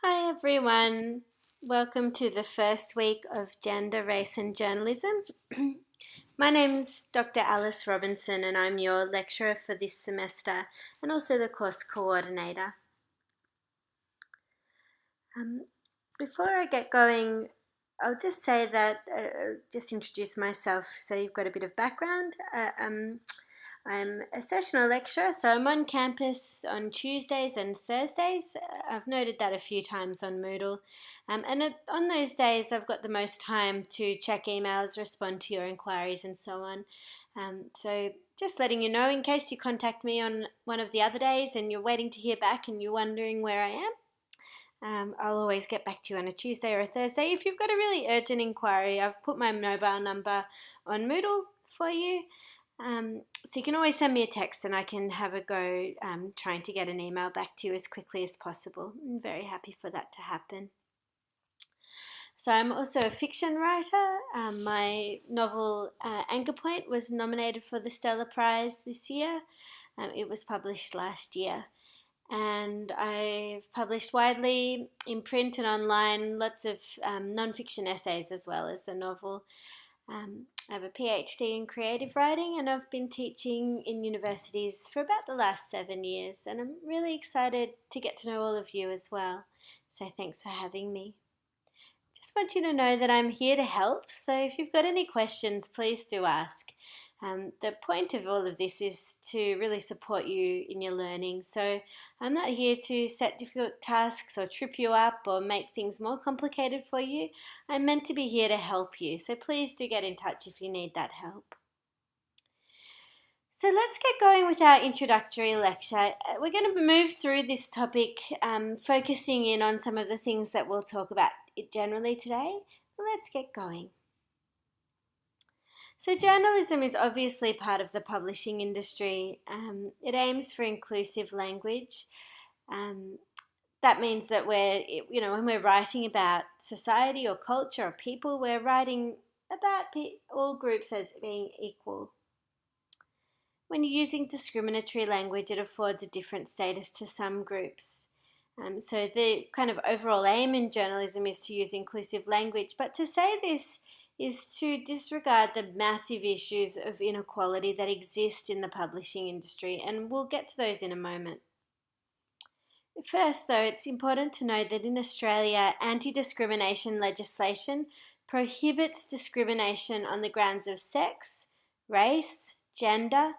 Hi everyone, welcome to the first week of Gender, Race and Journalism. My name's Dr. Alice Robinson and I'm your lecturer for this semester and also the course coordinator. Um, Before I get going, I'll just say that, just introduce myself so you've got a bit of background. I'm a sessional lecturer, so I'm on campus on Tuesdays and Thursdays. I've noted that a few times on Moodle. On those days, I've got the most time to check emails, respond to your inquiries, and so on. So just letting you know in case you contact me on one of the other days and you're waiting to hear back and you're wondering where I am. I'll always get back to you on a Tuesday or a Thursday. If you've got a really urgent inquiry, I've put my mobile number on Moodle for you. So you can always send me a text and I can have a go trying to get an email back to you as quickly as possible. I'm very happy for that to happen. So I'm also a fiction writer. My novel Anchor Point was nominated for the Stella Prize this year. It was published last year. And I've published widely in print and online lots of non-fiction essays as well as the novel. I have a PhD in creative writing and I've been teaching in universities for about the last 7 years, and I'm really excited to get to know all of you as well. So thanks for having me. Just want you to know that I'm here to help, so if you've got any questions, please do ask. The point of all of this is to really support you in your learning. So I'm not here to set difficult tasks or trip you up or make things more complicated for you. I'm meant to be here to help you. So please do get in touch if you need that help. So let's get going with our introductory lecture. We're going to move through this topic, focusing in on some of the things that we'll talk about generally today. Let's get going. So journalism is obviously part of the publishing industry. It aims for inclusive language. That means that when we're writing about society or culture or people, we're writing about all groups as being equal. When you're using discriminatory language, it affords a different status to some groups. So the kind of overall aim in journalism is to use inclusive language, but to say this is to disregard the massive issues of inequality that exist in the publishing industry, and we'll get to those in a moment. First, though, it's important to know that in Australia, anti-discrimination legislation prohibits discrimination on the grounds of sex, race, gender,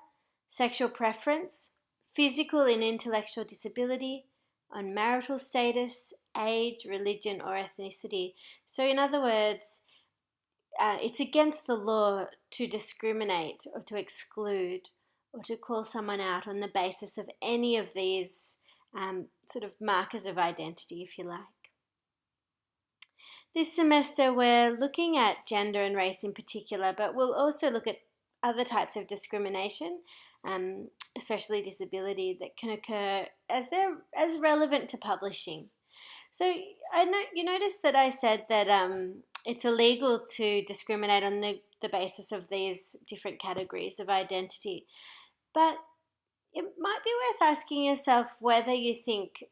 sexual preference, physical and intellectual disability, on marital status, age, religion, or ethnicity. So, in other words, it's against the law to discriminate or to exclude or to call someone out on the basis of any of these sort of markers of identity, if you like. This semester we're looking at gender and race in particular, but we'll also look at other types of discrimination, especially disability, that can occur as relevant to publishing. So I know you noticed that I said that it's illegal to discriminate on the basis of these different categories of identity, but it might be worth asking yourself whether you think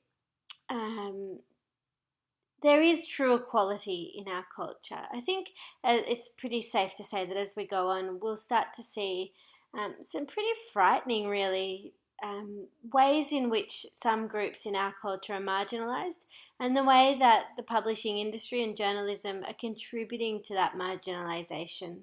there is true equality in our culture. I think it's pretty safe to say that as we go on, we'll start to see some pretty frightening, really, ways in which some groups in our culture are marginalised, and the way that the publishing industry and journalism are contributing to that marginalisation.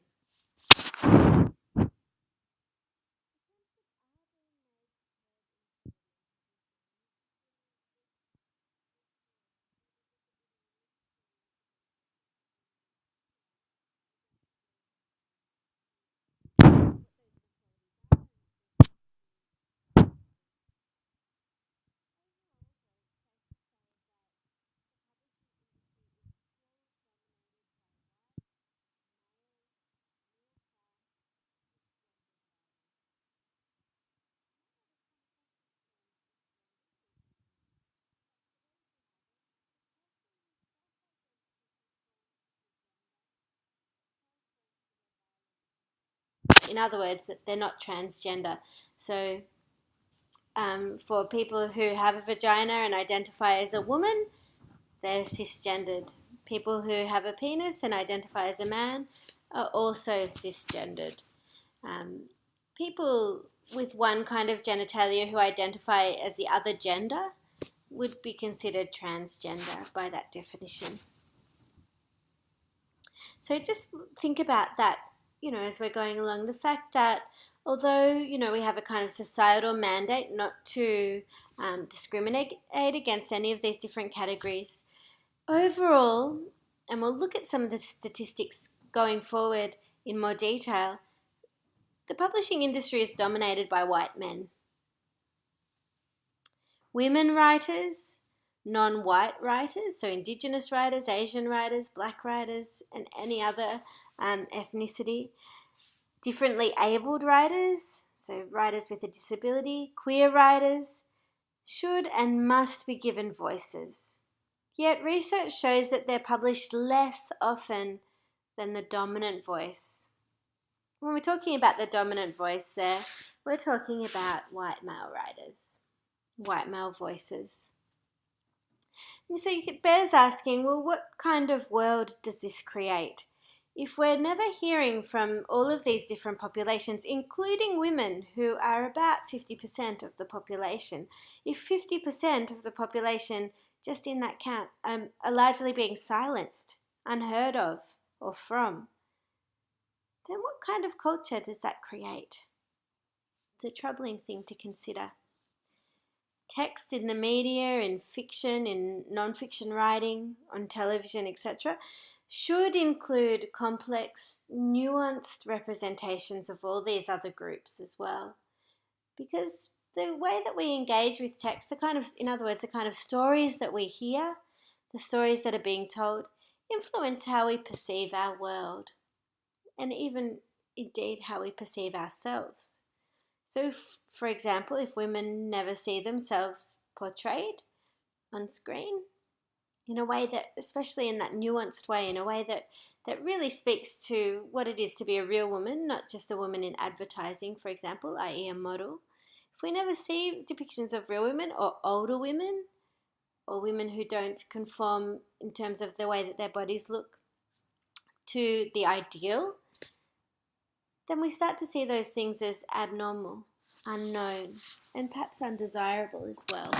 In other words, that they're not transgender. So for people who have a vagina and identify as a woman, they're cisgendered. People who have a penis and identify as a man are also cisgendered. People with one kind of genitalia who identify as the other gender would be considered transgender by that definition. So just think about that, as we're going along, the fact that although, we have a kind of societal mandate not to discriminate against any of these different categories, overall, and we'll look at some of the statistics going forward in more detail, the publishing industry is dominated by white men. Women writers, non-white writers, so Indigenous writers, Asian writers, Black writers, and any other ethnicity, differently abled writers, so writers with a disability, queer writers, should and must be given voices. Yet research shows that they're published less often than the dominant voice. When we're talking about the dominant voice there, we're talking about white male writers, white male voices. And so it bears asking, well, what kind of world does this create? If we're never hearing from all of these different populations, including women who are about 50% of the population, if 50% of the population just in that count are largely being silenced, unheard of, or from, then what kind of culture does that create? It's a troubling thing to consider. Text in the media, in fiction, in non-fiction writing, on television, etc., should include complex, nuanced representations of all these other groups as well. Because the way that we engage with text, in other words, the kind of stories that we hear, the stories that are being told, influence how we perceive our world, and even, indeed, how we perceive ourselves. So, for example, if women never see themselves portrayed on screen in a way that, especially in that nuanced way, in a way that really speaks to what it is to be a real woman, not just a woman in advertising, for example, i.e. a model. If we never see depictions of real women or older women or women who don't conform in terms of the way that their bodies look to the ideal, then we start to see those things as abnormal, unknown, and perhaps undesirable as well.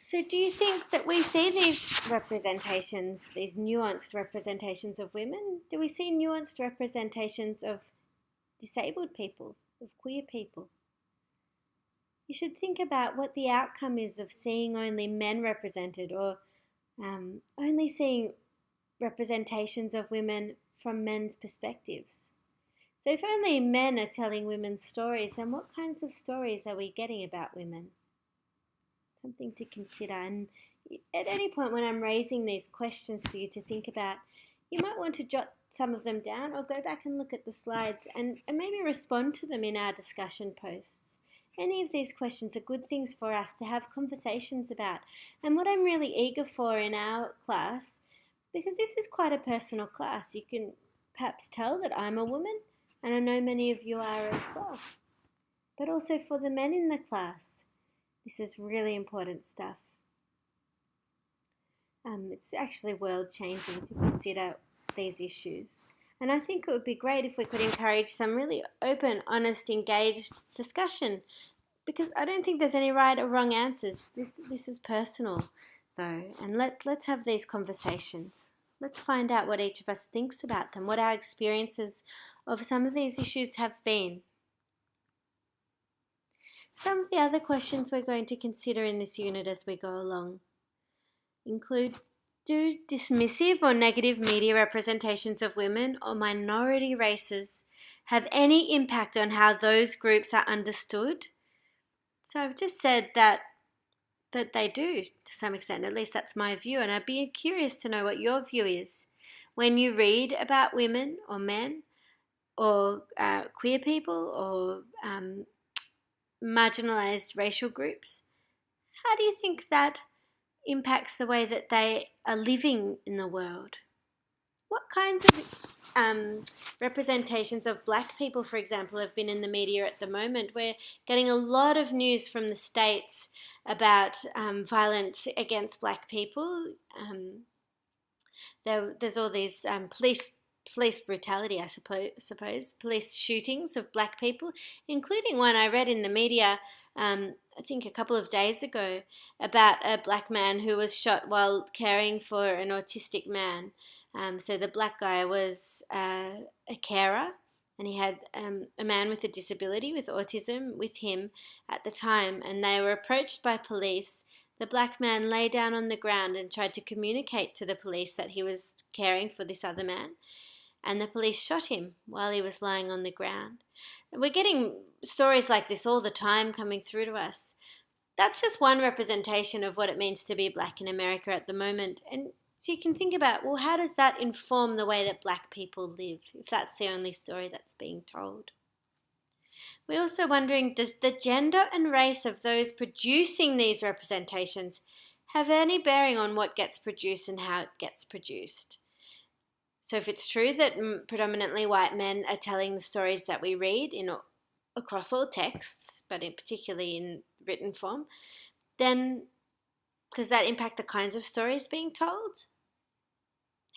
So do you think that we see these representations, these nuanced representations of women? Do we see nuanced representations of disabled people, of queer people? You should think about what the outcome is of seeing only men represented, or only seeing representations of women from men's perspectives. So if only men are telling women's stories, then what kinds of stories are we getting about women? Something to consider. And at any point when I'm raising these questions for you to think about, you might want to jot some of them down or go back and look at the slides and maybe respond to them in our discussion posts. Any of these questions are good things for us to have conversations about. And what I'm really eager for in our class, because this is quite a personal class, you can perhaps tell that I'm a woman, and I know many of you are as well. But also for the men in the class, this is really important stuff. It's actually world-changing to consider these issues. And I think it would be great if we could encourage some really open, honest, engaged discussion, because I don't think there's any right or wrong answers. This is personal, though, and let's have these conversations. Let's find out what each of us thinks about them, what our experiences of some of these issues have been. Some of the other questions we're going to consider in this unit as we go along include: do dismissive or negative media representations of women or minority races have any impact on how those groups are understood? So I've just said that they do to some extent, at least that's my view, and I'd be curious to know what your view is. When you read about women or men or queer people or marginalised racial groups, how do you think that impacts the way that they are living in the world? What kinds of representations of black people, for example, have been in the media at the moment. We're getting a lot of news from the States about violence against black people. There's all these police brutality, I suppose, police shootings of black people, including one I read in the media, I think a couple of days ago, about a black man who was shot while caring for an autistic man. So the black guy was a carer, and he had a man with a disability with autism with him at the time, and they were approached by police. The black man lay down on the ground and tried to communicate to the police that he was caring for this other man, and the police shot him while he was lying on the ground. We're getting stories like this all the time coming through to us. That's just one representation of what it means to be black in America at the moment. And so you can think about, well, how does that inform the way that black people live, if that's the only story that's being told? We're also wondering, does the gender and race of those producing these representations have any bearing on what gets produced and how it gets produced? So if it's true that predominantly white men are telling the stories that we read across all texts, but particularly in written form, then does that impact the kinds of stories being told?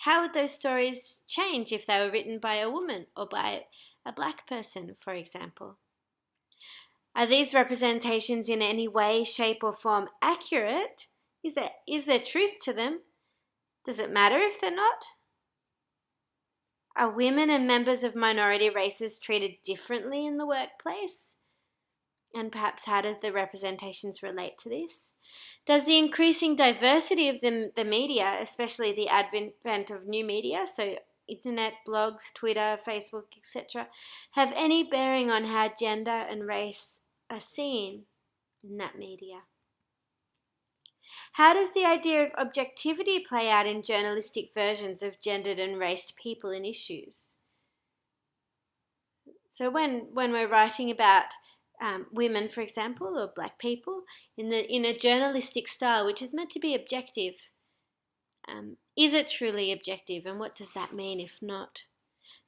How would those stories change if they were written by a woman or by a black person, for example? Are these representations in any way, shape or form accurate? Is there truth to them? Does it matter if they're not? Are women and members of minority races treated differently in the workplace? And perhaps how do the representations relate to this? Does the increasing diversity of the media, especially the advent of new media, so internet, blogs, Twitter, Facebook, etc., have any bearing on how gender and race are seen in that media? How does the idea of objectivity play out in journalistic versions of gendered and raced people and issues? So when we're writing about women, for example, or black people in a journalistic style which is meant to be objective, is it truly objective, and what does that mean if not?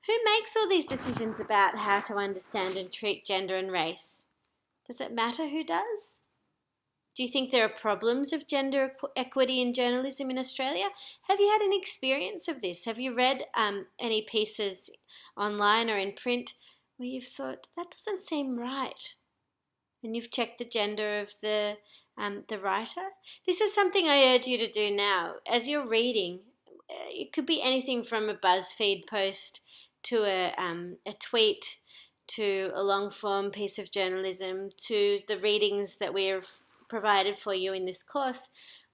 Who makes all these decisions about how to understand and treat gender and race? Does it matter who does? Do you think there are problems of gender equity in journalism in Australia? Have you had any experience of this? Have you read any pieces online or in print where you've thought, that doesn't seem right? And you've checked the gender of the writer? This is something I urge you to do now. As you're reading, it could be anything from a BuzzFeed post to a tweet to a long-form piece of journalism to the readings that we've provided for you in this course.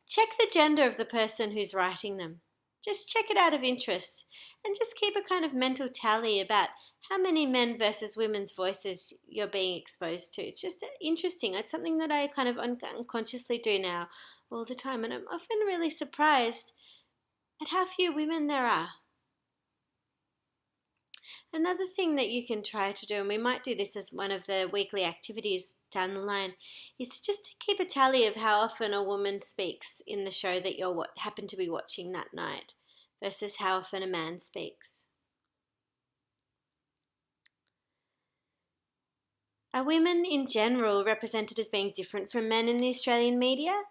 Check the gender of the person who's writing them. Just check it out of interest and just keep a kind of mental tally about how many men versus women's voices you're being exposed to. It's just interesting. It's something that I kind of unconsciously do now all the time, and I'm often really surprised at how few women there are. Another thing that you can try to do, and we might do this as one of the weekly activities down the line, is just to keep a tally of how often a woman speaks in the show that you happen to be watching that night versus how often a man speaks. Are women in general represented as being different from men in the Australian media?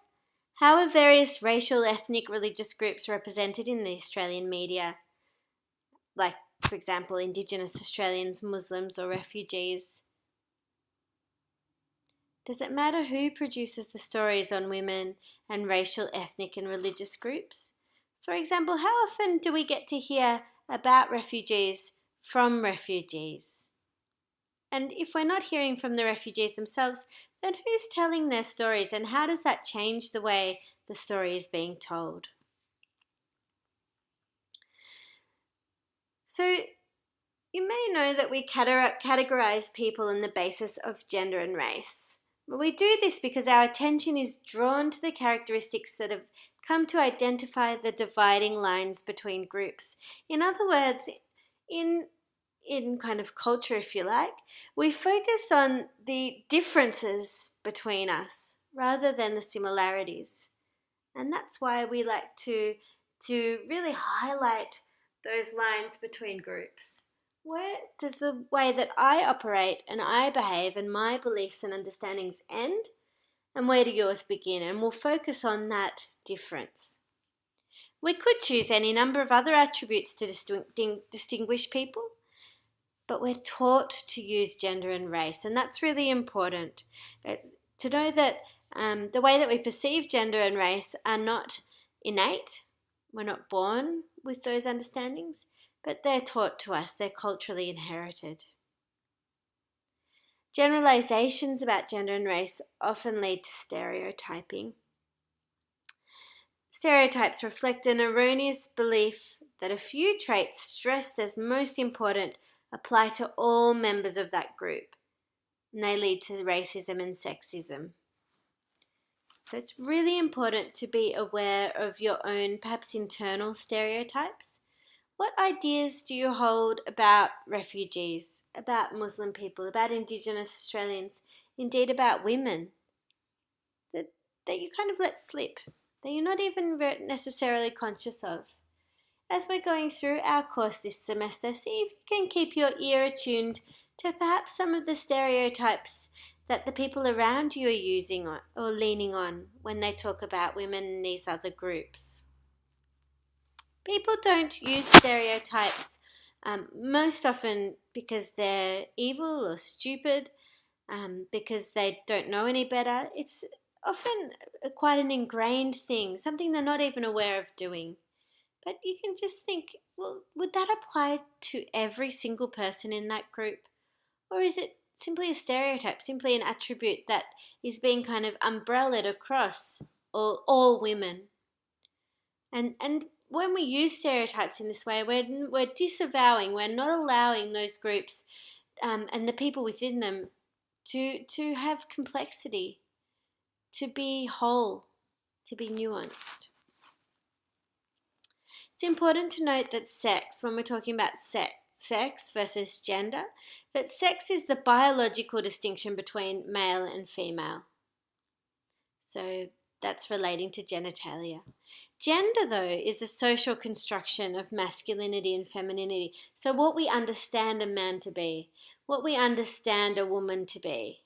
How are various racial, ethnic, religious groups represented in the Australian media? Like, for example, Indigenous Australians, Muslims or refugees. Does it matter who produces the stories on women and racial, ethnic and religious groups? For example, how often do we get to hear about refugees from refugees? And if we're not hearing from the refugees themselves, then who's telling their stories, and how does that change the way the story is being told? So you may know that we categorize people on the basis of gender and race. But we do this because our attention is drawn to the characteristics that have come to identify the dividing lines between groups. In other words, in kind of culture, if you like, we focus on the differences between us rather than the similarities. And that's why we like to really highlight those lines between groups? Where does the way that I operate and I behave and my beliefs and understandings end? And where do yours begin? And we'll focus on that difference. We could choose any number of other attributes to distinguish people, but we're taught to use gender and race, and that's really important. To know that the way that we perceive gender and race are not innate. We're not born with those understandings, but they're taught to us. They're culturally inherited. Generalizations about gender and race often lead to stereotyping. Stereotypes reflect an erroneous belief that a few traits stressed as most important apply to all members of that group, and they lead to racism and sexism. So it's really important to be aware of your own, perhaps internal stereotypes. What ideas do you hold about refugees, about Muslim people, about Indigenous Australians, indeed about women, that you kind of let slip, that you're not even necessarily conscious of? As we're going through our course this semester, see if you can keep your ear attuned to perhaps some of the stereotypes that the people around you are using or leaning on when they talk about women in these other groups. People don't use stereotypes most often because they're evil or stupid, because they don't know any better. It's often quite an ingrained thing, something they're not even aware of doing. But you can just think, well, would that apply to every single person in that group? Or is it simply a stereotype, simply an attribute that is being kind of umbrellaed across all women? And when we use stereotypes in this way, we're disavowing, we're not allowing those groups and the people within them to have complexity, to be whole, to be nuanced. It's important to note that sex, when we're talking about sex versus gender, that sex is the biological distinction between male and female. So that's relating to genitalia. Gender, though, is a social construction of masculinity and femininity. So what we understand a man to be, what we understand a woman to be.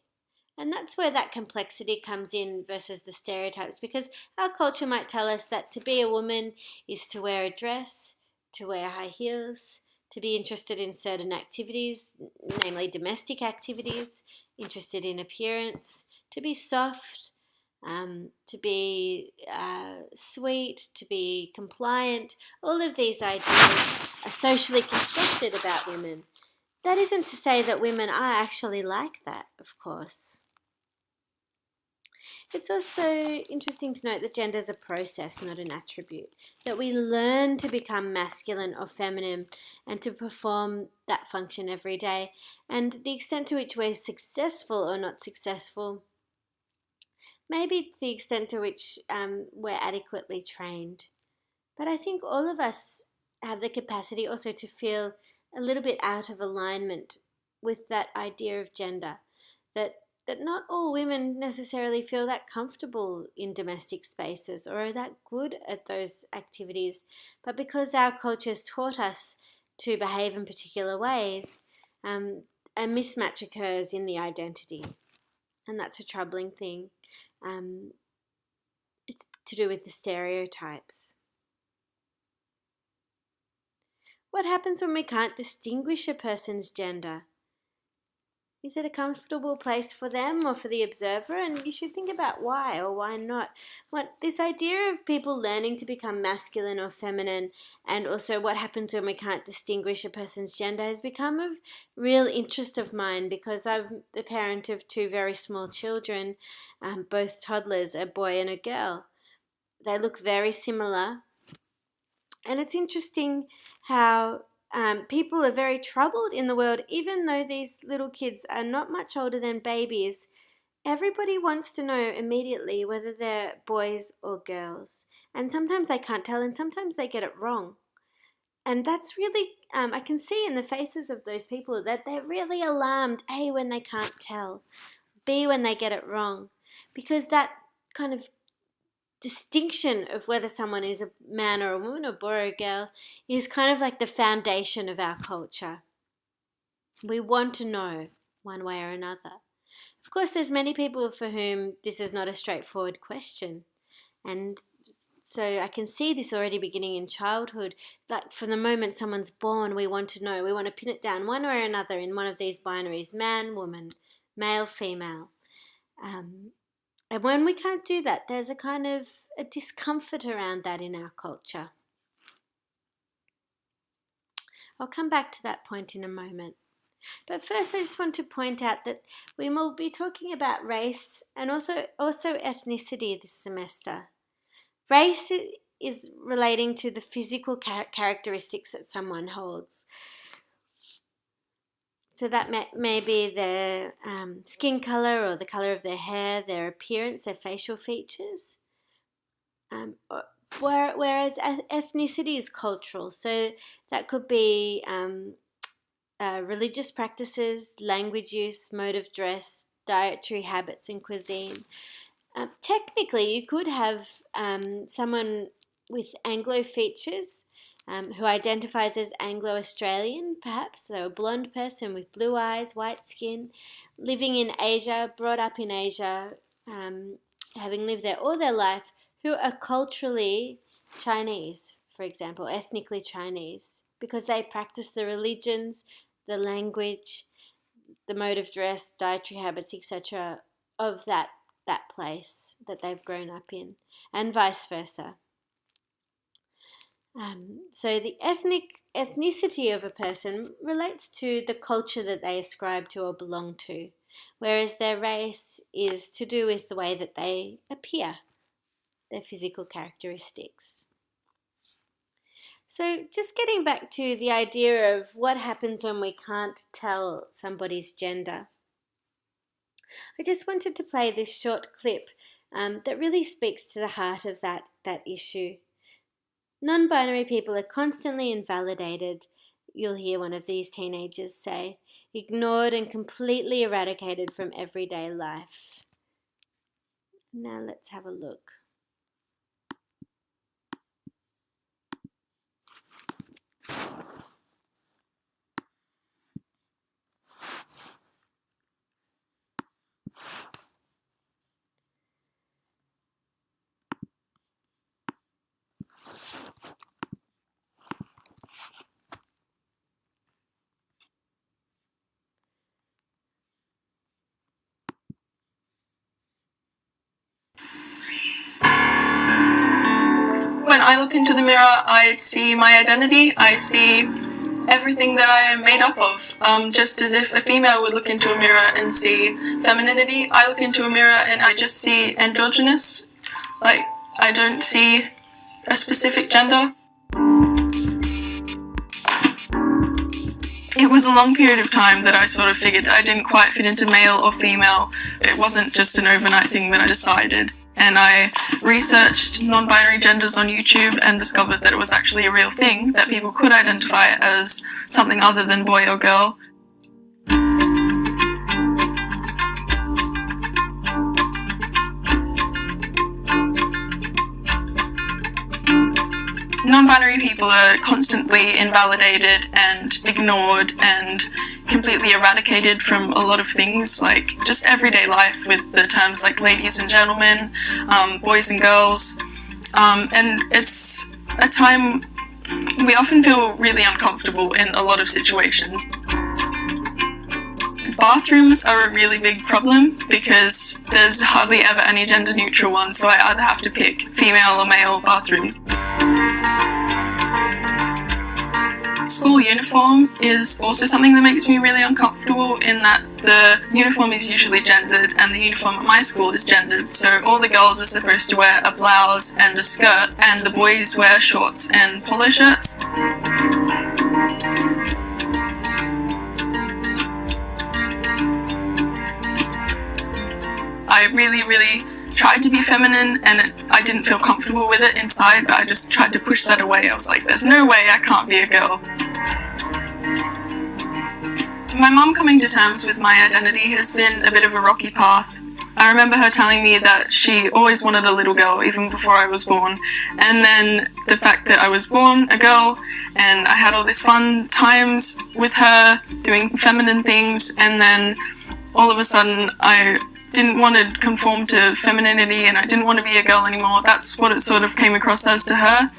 And that's where that complexity comes in versus the stereotypes, because our culture might tell us that to be a woman is to wear a dress, to wear high heels, to be interested in certain activities, namely domestic activities, interested in appearance, to be soft, to be sweet, to be compliant. All of these ideas are socially constructed about women. That isn't to say that women are actually like that, of course. It's also interesting to note that gender is a process, not an attribute. That we learn to become masculine or feminine and to perform that function every day. And the extent to which we're successful or not successful, maybe the extent to which we're adequately trained. But I think all of us have the capacity also to feel a little bit out of alignment with that idea of gender. That not all women necessarily feel that comfortable in domestic spaces or are that good at those activities. But because our culture's taught us to behave in particular ways, a mismatch occurs in the identity. And that's a troubling thing. It's to do with the stereotypes. What happens when we can't distinguish a person's gender? Is it a comfortable place for them or for the observer? And you should think about why or why not. This idea of people learning to become masculine or feminine, and also what happens when we can't distinguish a person's gender, has become of real interest of mine because I'm the parent of two very small children, both toddlers, a boy and a girl. They look very similar. And it's interesting how people are very troubled in the world, even though these little kids are not much older than babies. Everybody wants to know immediately whether they're boys or girls. And sometimes they can't tell, and sometimes they get it wrong. And that's really, I can see in the faces of those people that they're really alarmed, A, when they can't tell, B, when they get it wrong. Because that kind of distinction of whether someone is a man or a woman, or boy or a girl, is kind of like the foundation of our culture. We want to know one way or another. Of course, there's many people for whom this is not a straightforward question. And so I can see this already beginning in childhood. Like from the moment someone's born, we want to know. We want to pin it down one way or another in one of these binaries: man, woman, male, female. And when we can't do that, there's a kind of a discomfort around that in our culture. I'll come back to that point in a moment. But first, I just want to point out that we will be talking about race and also ethnicity this semester. Race is relating to the physical characteristics that someone holds. So that may be their skin color or the color of their hair, their appearance, their facial features. Whereas ethnicity is cultural. So that could be religious practices, language use, mode of dress, dietary habits and cuisine. Technically, you could have someone with Anglo features who identifies as Anglo-Australian, perhaps, so a blonde person with blue eyes, white skin, living in Asia, brought up in Asia, having lived there all their life, who are culturally Chinese, for example, ethnically Chinese, because they practice the religions, the language, the mode of dress, dietary habits, etc. of that place that they've grown up in, and vice versa. So the ethnicity of a person relates to the culture that they ascribe to or belong to, whereas their race is to do with the way that they appear, their physical characteristics. So just getting back to the idea of what happens when we can't tell somebody's gender, I just wanted to play this short clip that really speaks to the heart of that issue. Non-binary people are constantly invalidated, you'll hear one of these teenagers say, ignored and completely eradicated from everyday life. Now let's have a look. When I look into the mirror, I see my identity. I see everything that I am made up of. Just as if a female would look into a mirror and see femininity, I look into a mirror and I just see androgynous. Like, I don't see a specific gender. It was a long period of time that I sort of figured that I didn't quite fit into male or female. It wasn't just an overnight thing that I decided. And I researched non-binary genders on YouTube and discovered that it was actually a real thing, that people could identify as something other than boy or girl. Non-binary people are constantly invalidated and ignored and completely eradicated from a lot of things, like just everyday life, with the terms like ladies and gentlemen, boys and girls, and it's a time we often feel really uncomfortable in a lot of situations. Bathrooms are a really big problem because there's hardly ever any gender neutral ones, so I either have to pick female or male bathrooms. School uniform is also something that makes me really uncomfortable, in that the uniform is usually gendered and the uniform at my school is gendered, so all the girls are supposed to wear a blouse and a skirt and the boys wear shorts and polo shirts. I really tried to be feminine, and I didn't feel comfortable with it inside, but I just tried to push that away. I was like, there's no way I can't be a girl. My mum coming to terms with my identity has been a bit of a rocky path. I remember her telling me that she always wanted a little girl, even before I was born. And then the fact that I was born a girl, and I had all these fun times with her, doing feminine things, and then all of a sudden I didn't want to conform to femininity, and I didn't want to be a girl anymore. That's what it sort of came across as to her.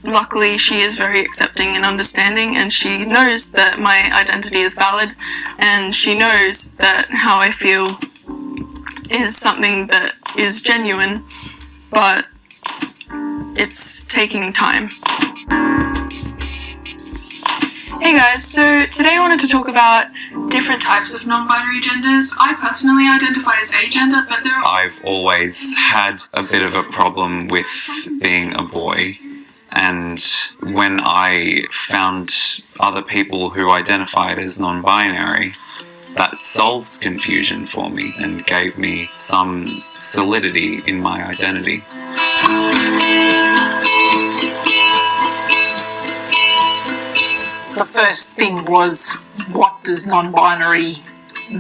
Luckily, she is very accepting and understanding, and she knows that my identity is valid, and she knows that how I feel is something that is genuine, but it's taking time. Hey guys, so today I wanted to talk about different types of non-binary genders. I personally identify as agender, but there are... I've always had a bit of a problem with being a boy, and when I found other people who identified as non-binary, that solved confusion for me and gave me some solidity in my identity. The first thing was, what does non-binary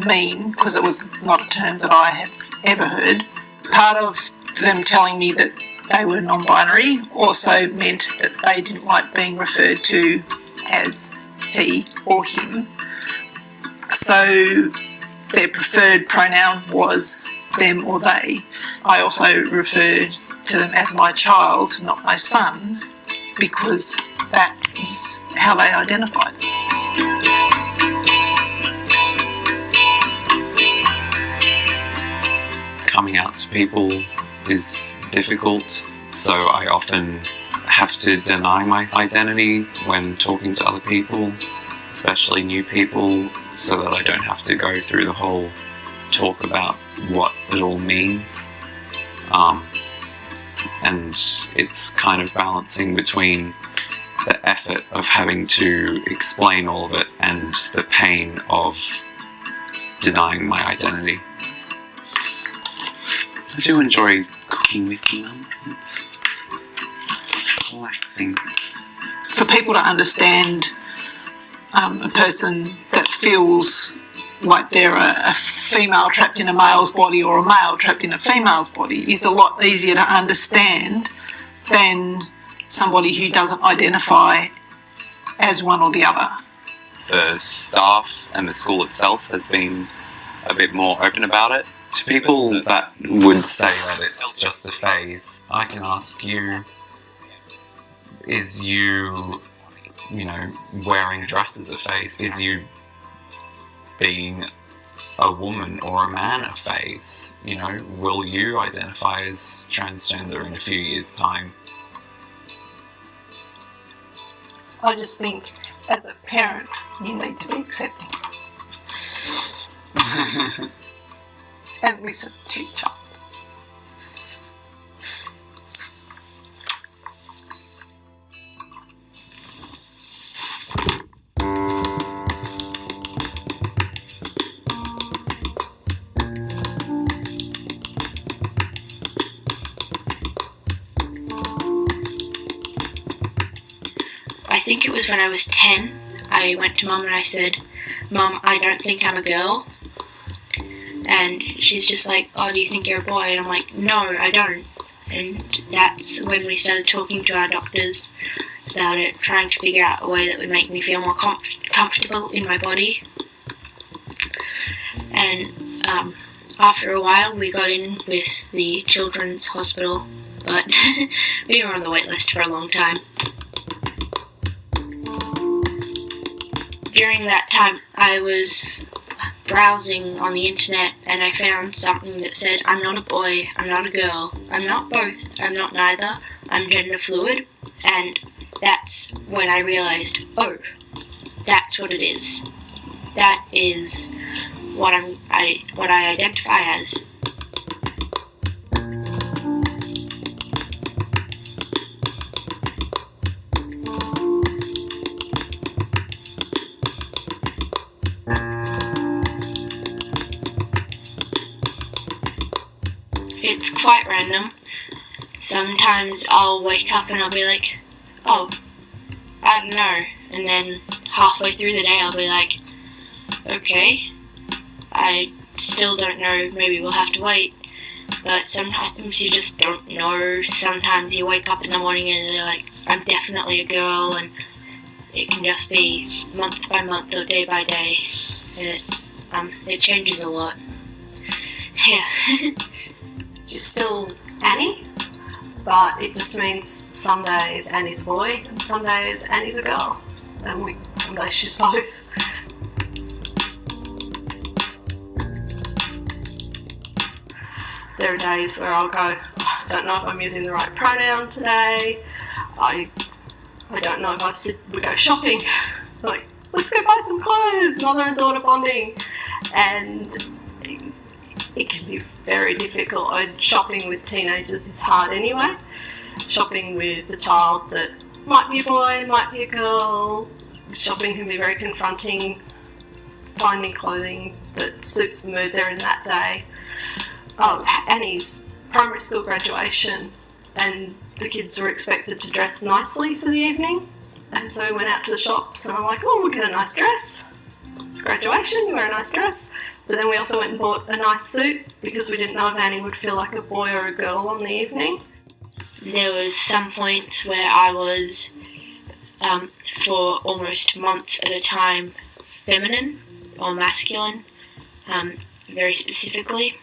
mean? Because it was not a term that I had ever heard. Part of them telling me that they were non-binary also meant that they didn't like being referred to as he or him. So their preferred pronoun was them or they. I also referred to them as my child, not my son, because that is how they identified. Coming out to people is difficult, so I often have to deny my identity when talking to other people, especially new people, so that I don't have to go through the whole talk about what it all means. And it's kind of balancing between the effort of having to explain all of it and the pain of denying my identity. I do enjoy cooking with you, Mum. It's relaxing. For people to understand a person that feels like they're a female trapped in a male's body or a male trapped in a female's body is a lot easier to understand than somebody who doesn't identify as one or the other. The staff and the school itself has been a bit more open about it. To people that would say that it's just a phase, I can ask you, is you wearing dresses a phase? Is you being a woman or a man a phase? Will you identify as transgender in a few years' time? I just think, as a parent, you need to be accepting. And listen to your child. I think it was when I was 10, I went to Mum and I said, "Mum, I don't think I'm a girl." And she's just like, "Oh, do you think you're a boy?" And I'm like, "No, I don't." And that's when we started talking to our doctors about it, trying to figure out a way that would make me feel more comfortable in my body. And after a while, we got in with the Children's Hospital, but we were on the wait list for a long time. During that time, I was browsing on the internet and I found something that said, "I'm not a boy, I'm not a girl, I'm not both, I'm not neither, I'm gender fluid." And that's when I realised, oh, that's what it is. That is what I identify as. It's quite random. Sometimes I'll wake up and I'll be like, oh, I don't know. And then halfway through the day I'll be like, okay, I still don't know, maybe we'll have to wait. but sometimes you just don't know. Sometimes you wake up in the morning and you're like, I'm definitely a girl, and it can just be month by month or day by day, and it changes a lot. Yeah. She's still Annie, but it just means some days Annie's a boy, and some days Annie's a girl, and some days she's both. There are days where I'll go, I don't know if I'm using the right pronoun today. I don't know if we go shopping. Like, let's go buy some clothes, mother and daughter bonding. And it can be very difficult. Shopping with teenagers is hard anyway. Shopping with a child that might be a boy, might be a girl. Shopping can be very confronting. Finding clothing that suits the mood they're in that day. Annie's primary school graduation, and the kids were expected to dress nicely for the evening, and so we went out to the shops, and I'm like, oh, we'll get a nice dress. It's graduation, you wear a nice dress. But then we also went and bought a nice suit because we didn't know if Annie would feel like a boy or a girl on the evening. There was some points where I was, for almost months at a time, feminine or masculine, very specifically.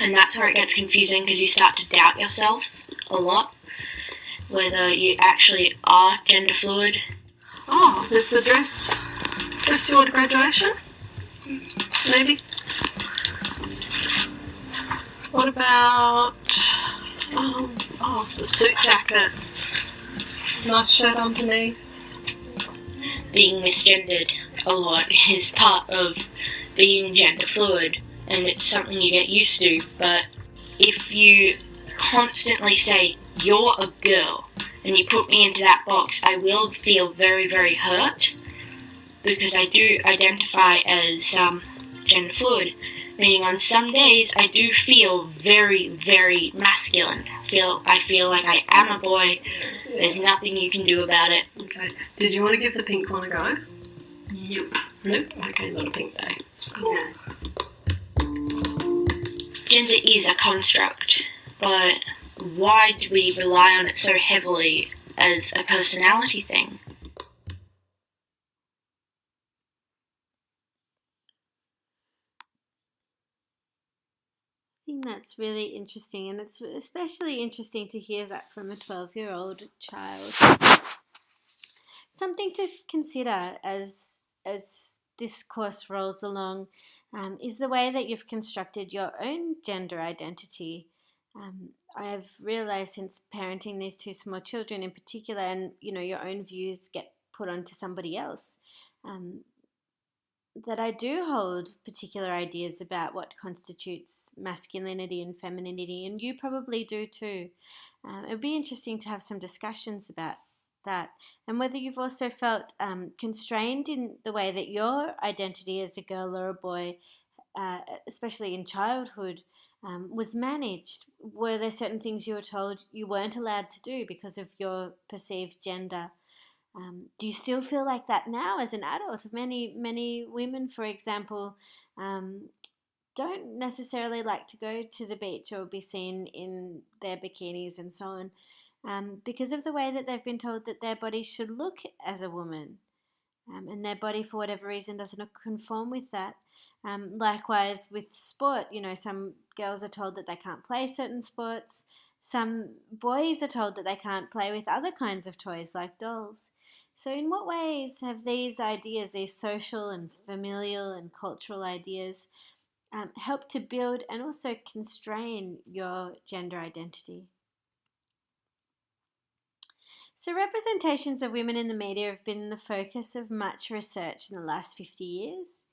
And that's where it gets confusing, because you start to doubt yourself a lot, whether you actually are gender fluid. Oh, there's the dress you wore to graduation? Maybe. What about, the suit jacket? Nice shirt underneath. Being misgendered a lot is part of being gender fluid, and it's something you get used to. But if you constantly say, you're a girl, and you put me into that box, I will feel very, very hurt, because I do identify as gender fluid, meaning on some days I do feel very, very masculine. I feel like I am a boy. There's nothing you can do about it. Okay. Did you want to give the pink one a go? Yep. Nope. Okay, not a pink day. Cool. Yeah. Gender is a construct, but why do we rely on it so heavily as a personality thing? I think that's really interesting, and it's especially interesting to hear that from a 12-year-old child. Something to consider as this course rolls along is the way that you've constructed your own gender identity. I've realised since parenting these two small children in particular, and your own views get put onto somebody else, that I do hold particular ideas about what constitutes masculinity and femininity, and you probably do too. It would be interesting to have some discussions about that, and whether you've also felt constrained in the way that your identity as a girl or a boy, especially in childhood, was managed. Were there certain things you were told you weren't allowed to do because of your perceived gender? Do you still feel like that now as an adult? Many women, for example, don't necessarily like to go to the beach or be seen in their bikinis and so on, because of the way that they've been told that their body should look as a woman, and their body, for whatever reason, doesn't conform with that. Likewise with sport, some girls are told that they can't play certain sports. Some boys are told that they can't play with other kinds of toys like dolls. So in what ways have these ideas, these social and familial and cultural ideas, helped to build and also constrain your gender identity? So representations of women in the media have been the focus of much research in the last 50 years.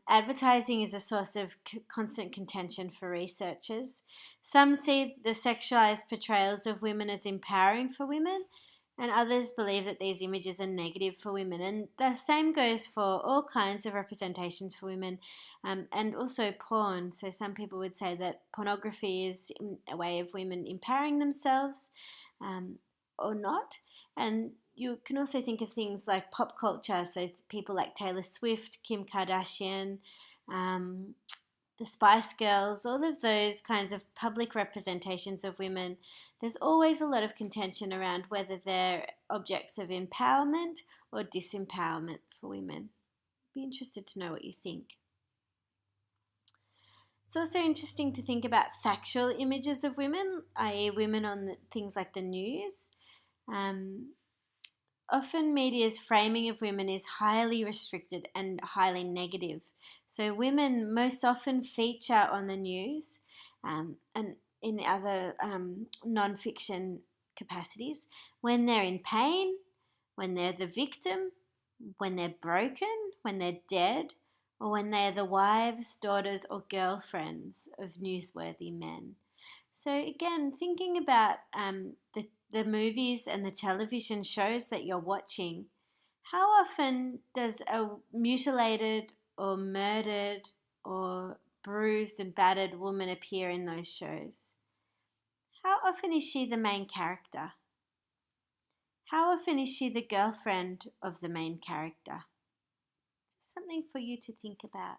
Advertising is a source of constant contention for researchers. Some see the sexualized portrayals of women as empowering for women, and others believe that these images are negative for women. And the same goes for all kinds of representations for women, and also porn. So some people would say that pornography is a way of women empowering themselves, or not. And you can also think of things like pop culture, so people like Taylor Swift, Kim Kardashian, the Spice Girls, all of those kinds of public representations of women, there's always a lot of contention around whether they're objects of empowerment or disempowerment for women. I'd be interested to know what you think. It's also interesting to think about factual images of women, i.e. women on things like the news. Often media's framing of women is highly restricted and highly negative. So women most often feature on the news and in other non-fiction capacities when they're in pain, when they're the victim, when they're broken, when they're dead, or when they're the wives, daughters, or girlfriends of newsworthy men. So again, thinking about the movies and the television shows that you're watching, how often does a mutilated or murdered or bruised and battered woman appear in those shows? How often is she the main character? How often is she the girlfriend of the main character? Something for you to think about.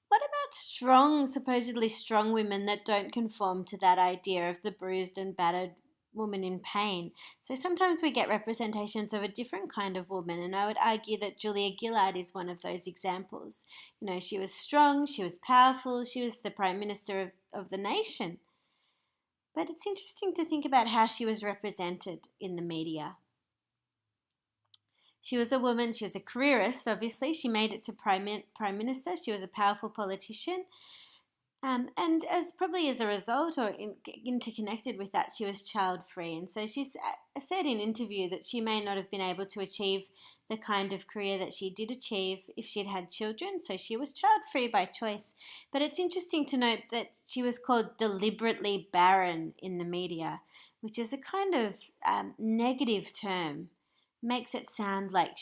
What about supposedly strong women that don't conform to that idea of the bruised and battered woman in pain? So sometimes we get representations of a different kind of woman, and I would argue that Julia Gillard is one of those examples. You know, she was strong, she was powerful, she was the Prime Minister of the nation. But it's interesting to think about how she was represented in the media. She was a woman, she was a careerist, obviously. She made it to Prime Minister. She was a powerful politician. And probably as a result or interconnected with that, she was child-free. And so she's said in interview that she may not have been able to achieve the kind of career that she did achieve if she'd had children. So she was child-free by choice. But it's interesting to note that she was called deliberately barren in the media, which is a kind of negative term. Makes it sound like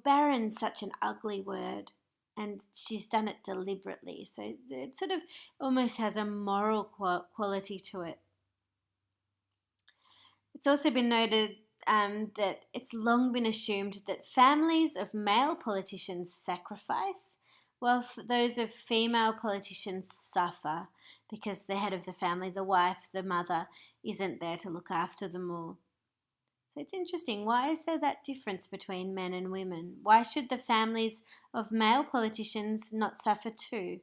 barren's such an ugly word, and she's done it deliberately. So it sort of almost has a moral quality to it. It's also been noted that it's long been assumed that families of male politicians sacrifice, while those of female politicians suffer because the head of the family, the wife, the mother, isn't there to look after them all. So it's interesting. Why is there that difference between men and women? Why should the families of male politicians not suffer too?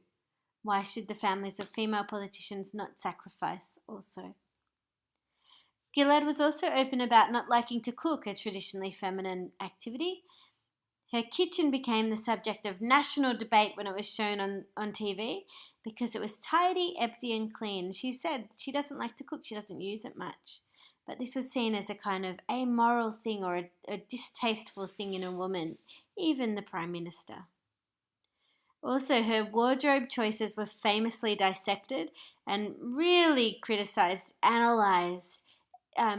Why should the families of female politicians not sacrifice also? Gillard was also open about not liking to cook, a traditionally feminine activity. Her kitchen became the subject of national debate when it was shown on TV because it was tidy, empty and clean. She said she doesn't like to cook, she doesn't use it much. But this was seen as a kind of amoral thing or a distasteful thing in a woman, even the Prime Minister. Also, her wardrobe choices were famously dissected and really criticised, analysed.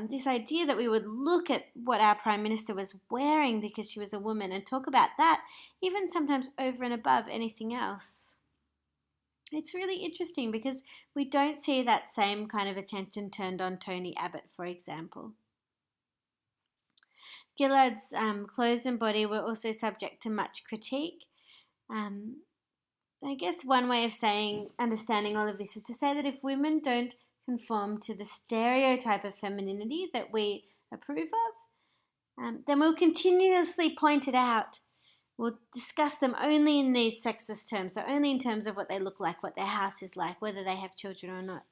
This idea that we would look at what our Prime Minister was wearing because she was a woman and talk about that, even sometimes over and above anything else. It's really interesting because we don't see that same kind of attention turned on Tony Abbott, for example. Gillard's clothes and body were also subject to much critique. I guess one way of understanding all of this is to say that if women don't conform to the stereotype of femininity that we approve of, then we'll continuously point it out. We'll discuss them only in these sexist terms, so only in terms of what they look like, what their house is like, whether they have children or not.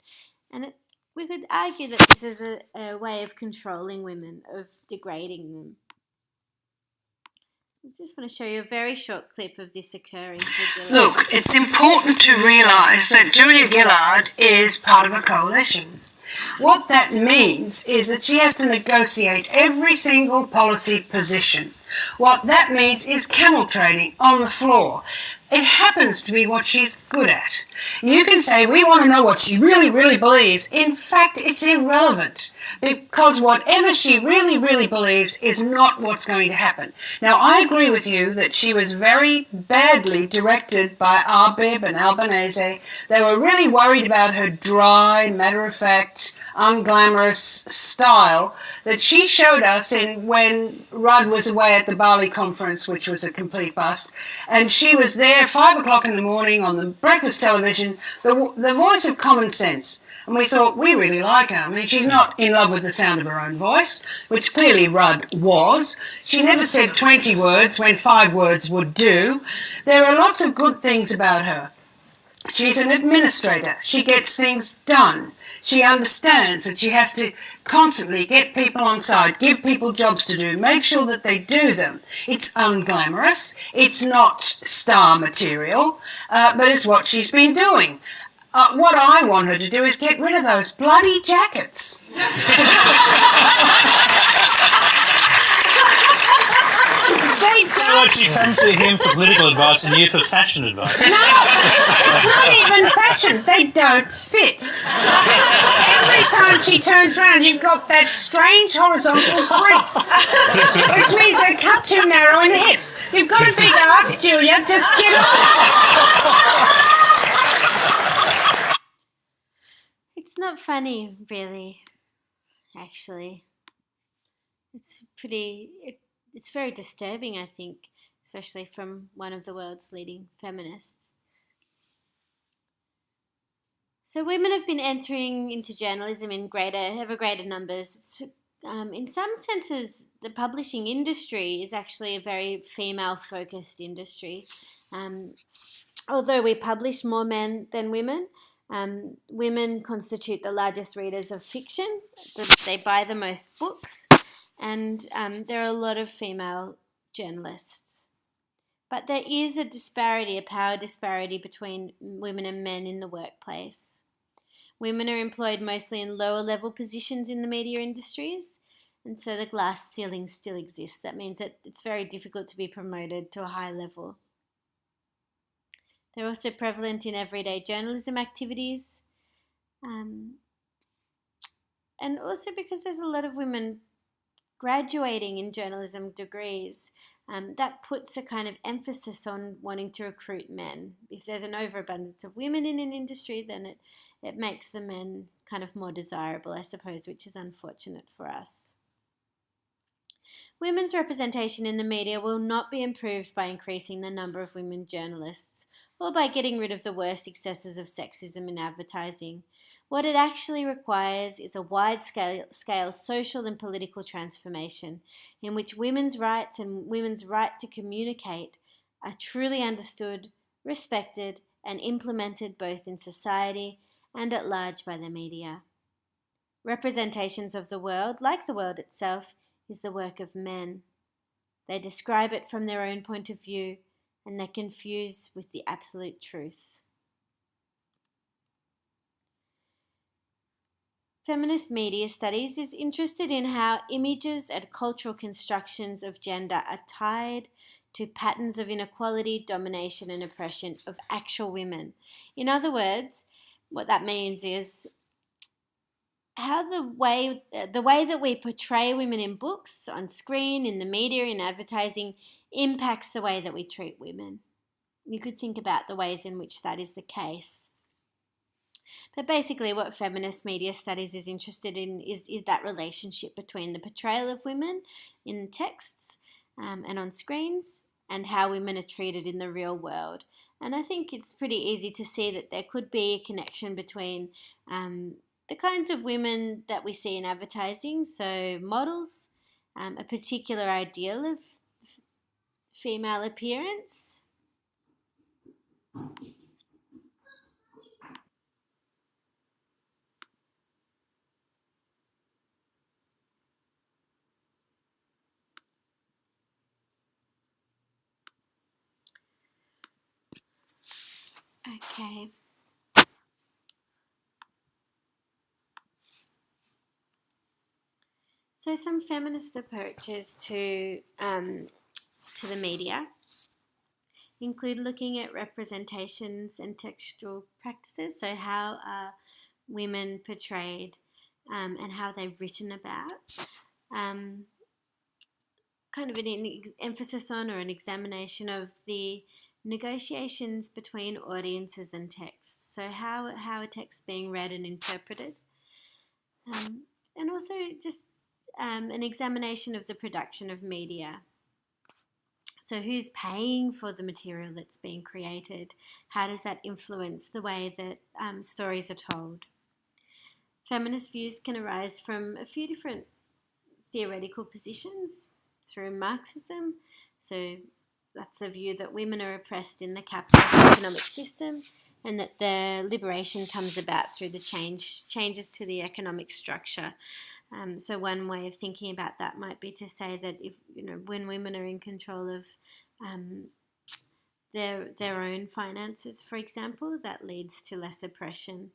And we could argue that this is a way of controlling women, of degrading them. I just want to show you a very short clip of this occurring. Look, it's important to realise that Julia Gillard is part of a coalition. What that means is that she has to negotiate every single policy position. What that means is camel trading on the floor. It happens to be what she's good at. You can say, we want to know what she really, really believes. In fact, it's irrelevant, because whatever she really, really believes is not what's going to happen. Now, I agree with you that she was very badly directed by Arbib and Albanese. They were really worried about her dry, matter-of-fact, unglamorous style that she showed us when Rudd was away at the Bali conference, which was a complete bust, and she was there at 5 o'clock in the morning on the breakfast television, the voice of common sense. And we thought, we really like her. I mean, she's not in love with the sound of her own voice, which clearly Rudd was. She never said 20 words when 5 words would do. There are lots of good things about her. She's an administrator. She gets things done. She understands that she has to constantly get people on side, give people jobs to do, make sure that they do them. It's unglamorous. It's not star material, but it's what she's been doing. What I want her to do is get rid of those bloody jackets. So what, you come to him for political advice and you for fashion advice? No, it's not even fashion. They don't fit. Every time she turns around, you've got that strange horizontal crease, which means they're cut too narrow in the hips. You've got a big ass, Julia. Just get on. It's not funny, really, actually. It's very disturbing, I think, especially from one of the world's leading feminists. So women have been entering into journalism in ever greater numbers. It's, in some senses, the publishing industry is actually a very female-focused industry. Although we publish more men than women, women constitute the largest readers of fiction. They buy the most books. And there are a lot of female journalists. But there is a power disparity between women and men in the workplace. Women are employed mostly in lower level positions in the media industries, and so the glass ceiling still exists. That means that it's very difficult to be promoted to a high level. They're also prevalent in everyday journalism activities, and also because there's a lot of women graduating in journalism degrees, that puts a kind of emphasis on wanting to recruit men. If there's an overabundance of women in an industry, then it makes the men kind of more desirable, I suppose, which is unfortunate for us. Women's representation in the media will not be improved by increasing the number of women journalists or by getting rid of the worst excesses of sexism in advertising. What it actually requires is a wide-scale social and political transformation in which women's rights and women's right to communicate are truly understood, respected, and implemented both in society and at large by the media. Representations of the world, like the world itself, is the work of men. They describe it from their own point of view, and they're confused with the absolute truth. Feminist media studies is interested in how images and cultural constructions of gender are tied to patterns of inequality, domination, and oppression of actual women. In other words, what that means is how the way that we portray women in books, on screen, in the media, in advertising, impacts the way that we treat women. You could think about the ways in which that is the case. But basically what feminist media studies is interested in is that relationship between the portrayal of women in texts and on screens and how women are treated in the real world. And I think it's pretty easy to see that there could be a connection between the kinds of women that we see in advertising, so models, a particular ideal of female appearance. Okay. So some feminist approaches to the media include looking at representations and textual practices, so how are women portrayed and how they're written about. Kind of an emphasis on or an examination of the negotiations between audiences and texts. So how a text being read and interpreted. And also just an examination of the production of media. So who's paying for the material that's being created? How does that influence the way that stories are told? Feminist views can arise from a few different theoretical positions through Marxism. So that's the view that women are oppressed in the capitalist economic system and that their liberation comes about through the changes to the economic structure. So one way of thinking about that might be to say that if when women are in control of their own finances, for example, that leads to less oppression.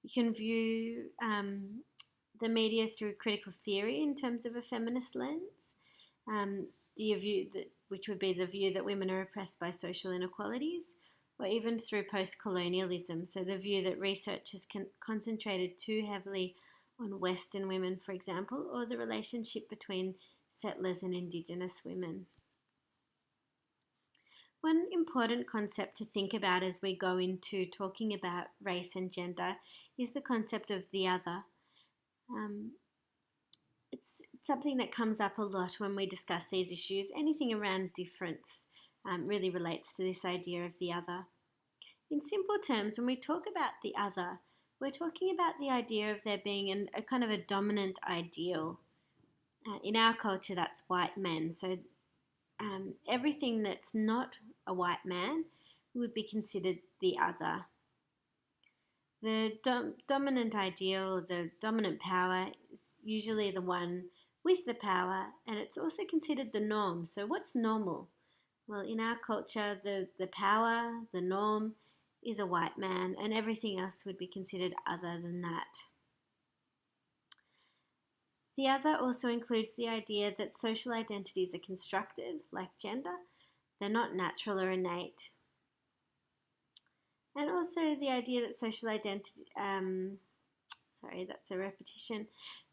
You can view the media through critical theory in terms of a feminist lens. The view which would be the view that women are oppressed by social inequalities, or even through post-colonialism, so the view that research has concentrated too heavily on Western women, for example, or the relationship between settlers and Indigenous women. One important concept to think about as we go into talking about race and gender is the concept of the other. It's something that comes up a lot when we discuss these issues. Anything around difference really relates to this idea of the other. In simple terms, when we talk about the other, we're talking about the idea of there being a kind of a dominant ideal. In our culture, that's white men. So everything that's not a white man would be considered the other. The dominant ideal, the dominant power, is usually the one with the power, and it's also considered the norm. So what's normal? Well, in our culture, the power, the norm, is a white man, and everything else would be considered other than that. The other also includes the idea that social identities are constructed, like gender. They're not natural or innate. And also the idea that social identity, sorry, that's a repetition.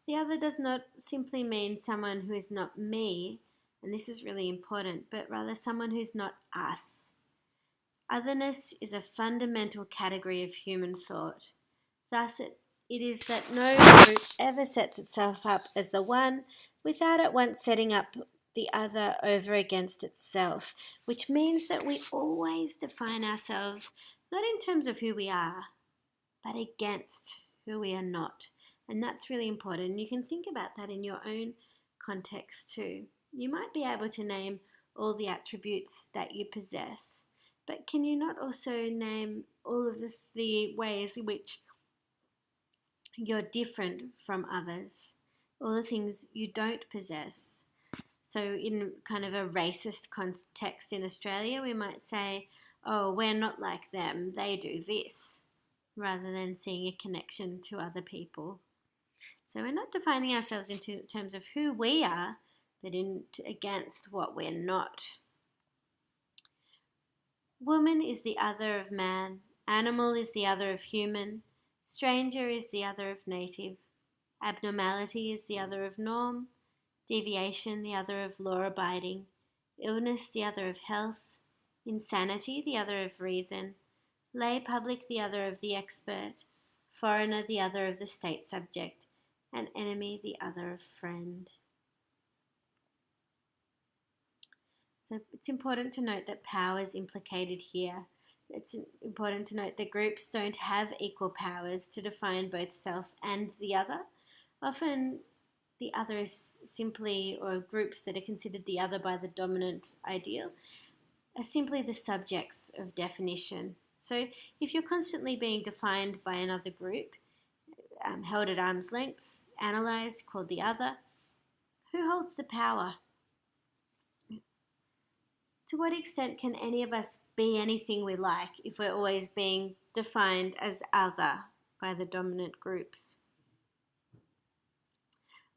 The other does not simply mean someone who is not me, and this is really important, but rather someone who's not us. Otherness is a fundamental category of human thought. Thus, it is that no group ever sets itself up as the one without at once setting up the other over against itself, which means that we always define ourselves not in terms of who we are, but against who we are not. And that's really important. You can think about that in your own context too. You might be able to name all the attributes that you possess, but can you not also name all of the ways in which you're different from others, all the things you don't possess? So in kind of a racist context in Australia, we might say, oh, we're not like them, they do this, rather than seeing a connection to other people. So we're not defining ourselves in terms of who we are, but against what we're not. Woman is the other of man, animal is the other of human, stranger is the other of native, abnormality is the other of norm, deviation the other of law-abiding, illness the other of health, insanity the other of reason, lay public the other of the expert, foreigner the other of the state subject, and enemy the other of friend. So it's important to note that power is implicated here. It's important to note that groups don't have equal powers to define both self and the other. Often the other is simply, or groups that are considered the other by the dominant ideal, are simply the subjects of definition. So if you're constantly being defined by another group, held at arm's length, analysed, called the other, who holds the power? To what extent can any of us be anything we like if we're always being defined as other by the dominant groups?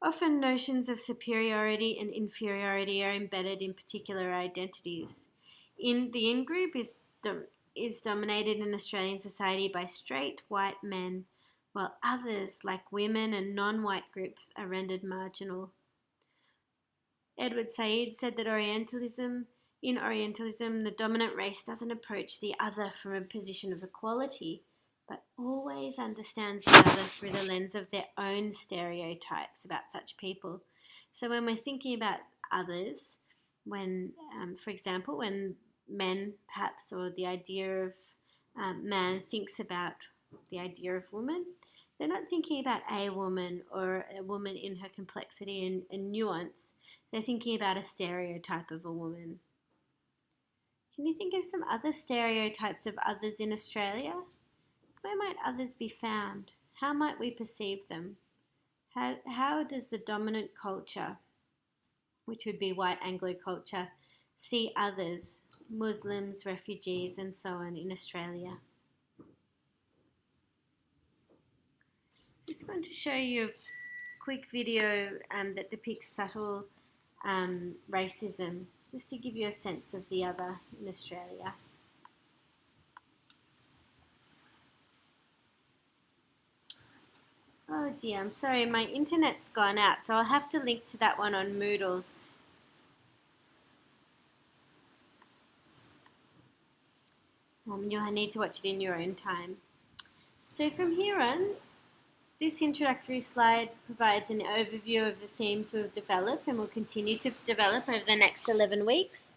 Often notions of superiority and inferiority are embedded in particular identities. The in-group is dominated in Australian society by straight white men, while others, like women and non-white groups, are rendered marginal. Edward Said said that in Orientalism, the dominant race doesn't approach the other from a position of equality, but always understands the other through the lens of their own stereotypes about such people. So when we're thinking about others, when, for example, when men perhaps, or the idea of man thinks about the idea of woman, they're not thinking about a woman or a woman in her complexity and nuance. They're thinking about a stereotype of a woman. Can you think of some other stereotypes of others in Australia? Where might others be found? How might we perceive them? How does the dominant culture, which would be white Anglo culture, see others, Muslims, refugees, and so on in Australia? Just want to show you a quick video that depicts subtle racism, just to give you a sense of the other in Australia. Oh dear, I'm sorry, my internet's gone out, so I'll have to link to that one on Moodle. You'll need to watch it in your own time. So from here on, this introductory slide provides an overview of the themes we'll develop and will continue to develop over the next 11 weeks.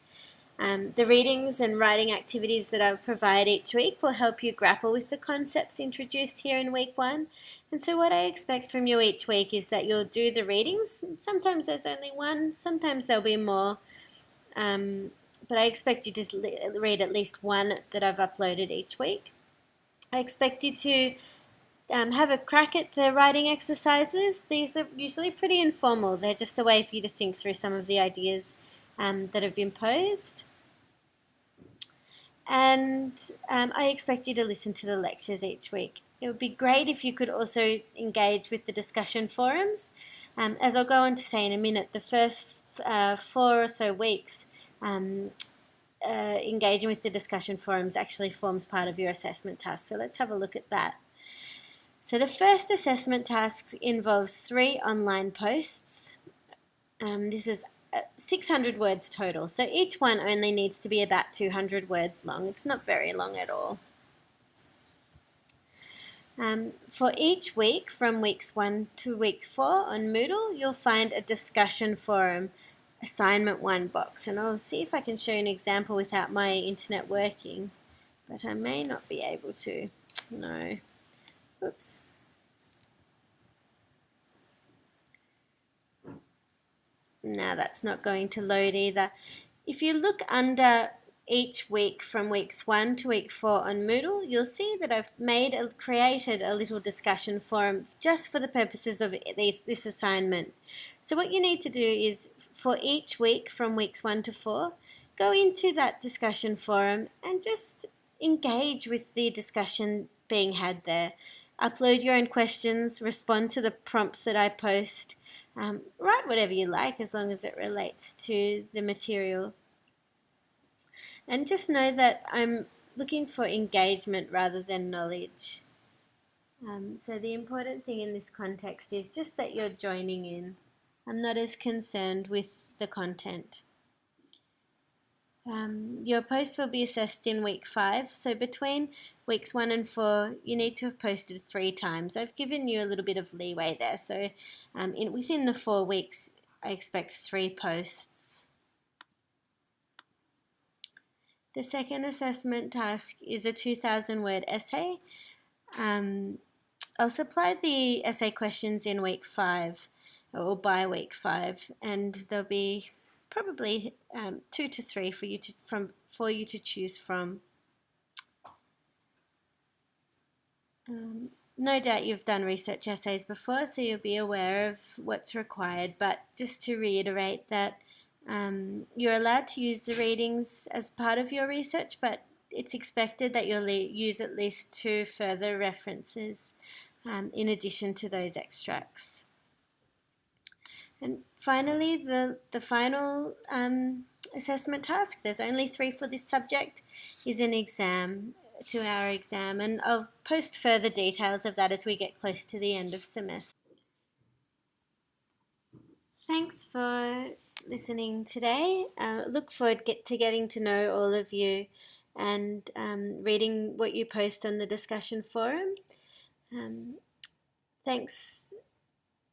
The readings and writing activities that I'll provide each week will help you grapple with the concepts introduced here in week 1. And so what I expect from you each week is that you'll do the readings. Sometimes there's only one, sometimes there'll be more. But I expect you to read at least one that I've uploaded each week. I expect you to have a crack at the writing exercises. These are usually pretty informal. They're just a way for you to think through some of the ideas that have been posed. And I expect you to listen to the lectures each week. It would be great if you could also engage with the discussion forums. As I'll go on to say in a minute, the first 4 or so weeks, engaging with the discussion forums actually forms part of your assessment task. So let's have a look at that. So the first assessment task involves 3 online posts. This is 600 words total. So each one only needs to be about 200 words long. It's not very long at all. For each week, from weeks 1 to week 4 on Moodle, you'll find a discussion forum assignment 1 box. And I'll see if I can show you an example without my internet working. But I may not be able to. No. Oops. Now that's not going to load either. If you look under each week from weeks 1 to week 4 on Moodle, you'll see that I've created a little discussion forum just for the purposes of this assignment. So what you need to do is, for each week from weeks 1 to 4, go into that discussion forum and just engage with the discussion being had there. Upload your own questions, respond to the prompts that I post, write whatever you like as long as it relates to the material. And just know that I'm looking for engagement rather than knowledge. So the important thing in this context is just that you're joining in. I'm not as concerned with the content. Your posts will be assessed in week 5. So between weeks 1 and 4, you need to have posted 3 times. I've given you a little bit of leeway there. So within the 4 weeks, I expect 3 posts. The second assessment task is a 2,000-word essay. I'll supply the essay questions in week 5 or by week 5, and there'll be probably 2 to 3 for you to choose from. No doubt you've done research essays before, so you'll be aware of what's required, but just to reiterate that you're allowed to use the readings as part of your research, but it's expected that you'll use at least 2 further references in addition to those extracts. And finally, the final assessment task. There's only 3 for this subject. Is an exam, 2-hour exam, and I'll post further details of that as we get close to the end of semester. Thanks for listening today. Look forward to getting to know all of you and reading what you post on the discussion forum. Thanks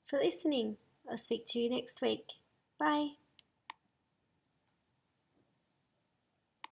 for listening. I'll speak to you next week. Bye.